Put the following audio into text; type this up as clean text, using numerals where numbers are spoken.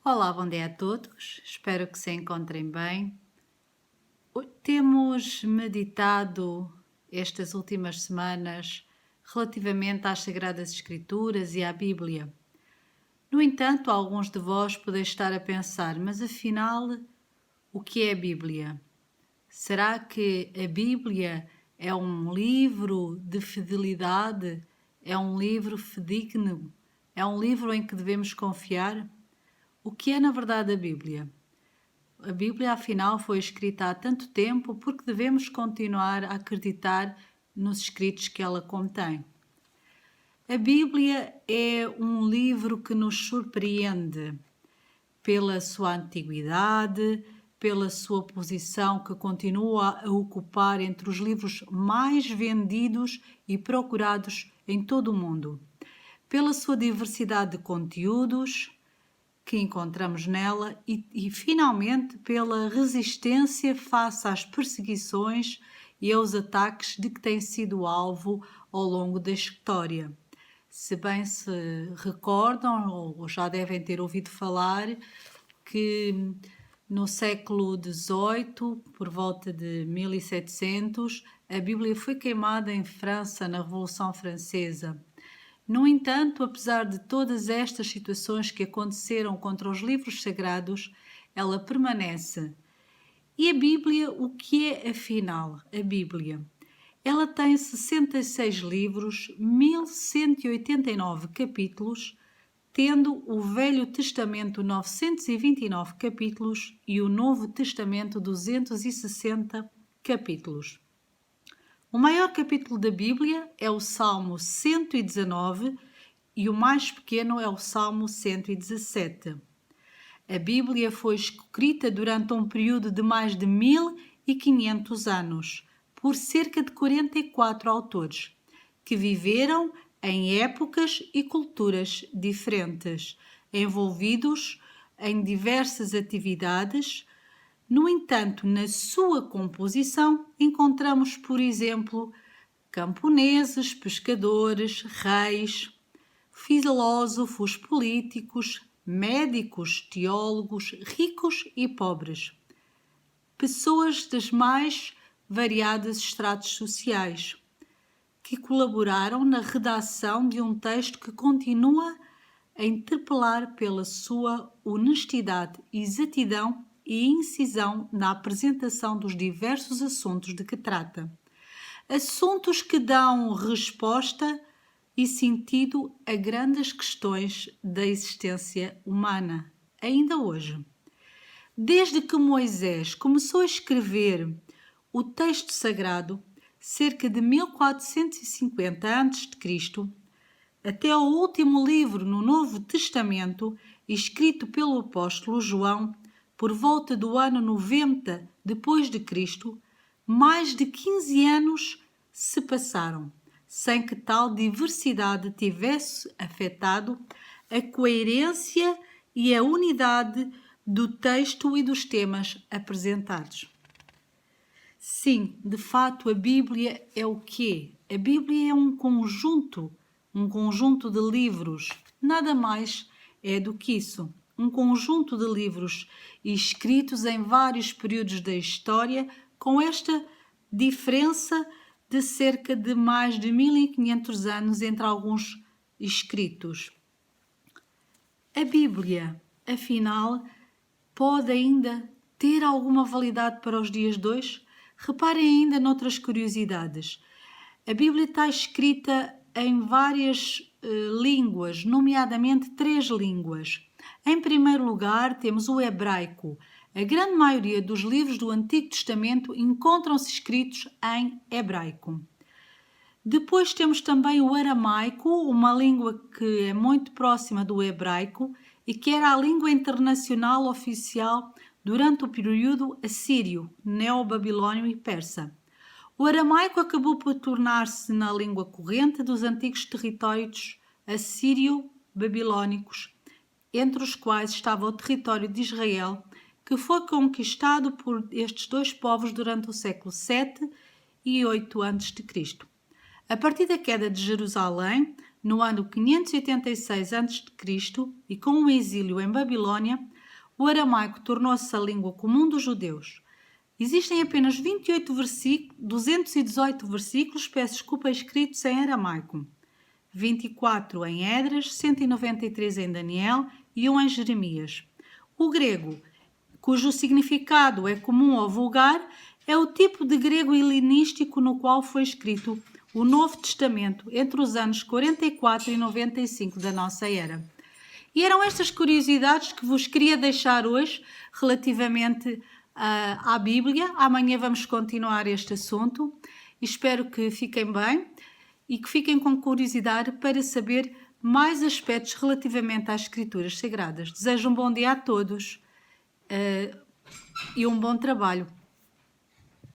Olá, bom dia a todos. Espero que se encontrem bem. Temos meditado estas últimas semanas relativamente às Sagradas Escrituras e à Bíblia. No entanto, alguns de vós podem estar a pensar, mas afinal, o que é a Bíblia? Será que a Bíblia é um livro de fidelidade? É um livro fidedigno? É um livro em que devemos confiar? O que é na verdade a Bíblia? A Bíblia, afinal, foi escrita há tanto tempo porque devemos continuar a acreditar nos escritos que ela contém. A Bíblia é um livro que nos surpreende pela sua antiguidade, pela sua posição que continua a ocupar entre os livros mais vendidos e procurados em todo o mundo, pela sua diversidade de conteúdos que encontramos nela e finalmente pela resistência face às perseguições e aos ataques de que tem sido alvo ao longo da história. Se bem se recordam ou já devem ter ouvido falar que no século XVIII, por volta de 1700, a Bíblia foi queimada em França na Revolução Francesa. No entanto, apesar de todas estas situações que aconteceram contra os livros sagrados, ela permanece. E a Bíblia, o que é afinal a Bíblia? Ela tem 66 livros, 1189 capítulos, tendo o Velho Testamento 929 capítulos e o Novo Testamento 260 capítulos. O maior capítulo da Bíblia é o Salmo 119 e o mais pequeno é o Salmo 117. A Bíblia foi escrita durante um período de mais de 1500 anos, por cerca de 44 autores, que viveram em épocas e culturas diferentes, envolvidos em diversas atividades. No entanto, na sua composição encontramos, por exemplo, camponeses, pescadores, reis, filósofos, políticos, médicos, teólogos, ricos e pobres, pessoas das mais variadas estratos sociais, que colaboraram na redação de um texto que continua a interpelar pela sua honestidade, exatidão e incisão na apresentação dos diversos assuntos de que trata. Assuntos que dão resposta e sentido a grandes questões da existência humana, ainda hoje. Desde que Moisés começou a escrever o texto sagrado, cerca de 1450 a.C., até ao último livro no Novo Testamento, escrito pelo apóstolo João, por volta do ano 90 depois de Cristo, mais de 15 anos se passaram, sem que tal diversidade tivesse afetado a coerência e a unidade do texto e dos temas apresentados. Sim, de fato, a Bíblia é o quê? A Bíblia é um conjunto de livros, nada mais é do que isso. Um conjunto de livros escritos em vários períodos da história, com esta diferença de cerca de mais de 1500 anos entre alguns escritos. A Bíblia, afinal, pode ainda ter alguma validade para os dias de hoje? Reparem ainda noutras curiosidades. A Bíblia está escrita em várias línguas, nomeadamente 3 línguas. Em primeiro lugar, temos o hebraico. A grande maioria dos livros do Antigo Testamento encontram-se escritos em hebraico. Depois temos também o aramaico, uma língua que é muito próxima do hebraico e que era a língua internacional oficial durante o período assírio, neobabilônio e persa. O aramaico acabou por tornar-se na língua corrente dos antigos territórios assírio-babilônicos, entre os quais estava o território de Israel, que foi conquistado por estes dois povos durante o século VII e 8 a.C. A partir da queda de Jerusalém, no ano 586 a.C., e com o exílio em Babilônia, o aramaico tornou-se a língua comum dos judeus. Existem apenas 218 versículos, peço desculpa, escritos em aramaico. 24 em Esdras, 193 em Daniel e 1 em Jeremias. O grego, cujo significado é comum ou vulgar, é o tipo de grego helenístico no qual foi escrito o Novo Testamento entre os anos 44 e 95 da nossa era. E eram estas curiosidades que vos queria deixar hoje relativamente à Bíblia. Amanhã vamos continuar este assunto. Espero que fiquem bem e que fiquem com curiosidade para saber mais aspectos relativamente às Escrituras Sagradas. Desejo um bom dia a todos e um bom trabalho.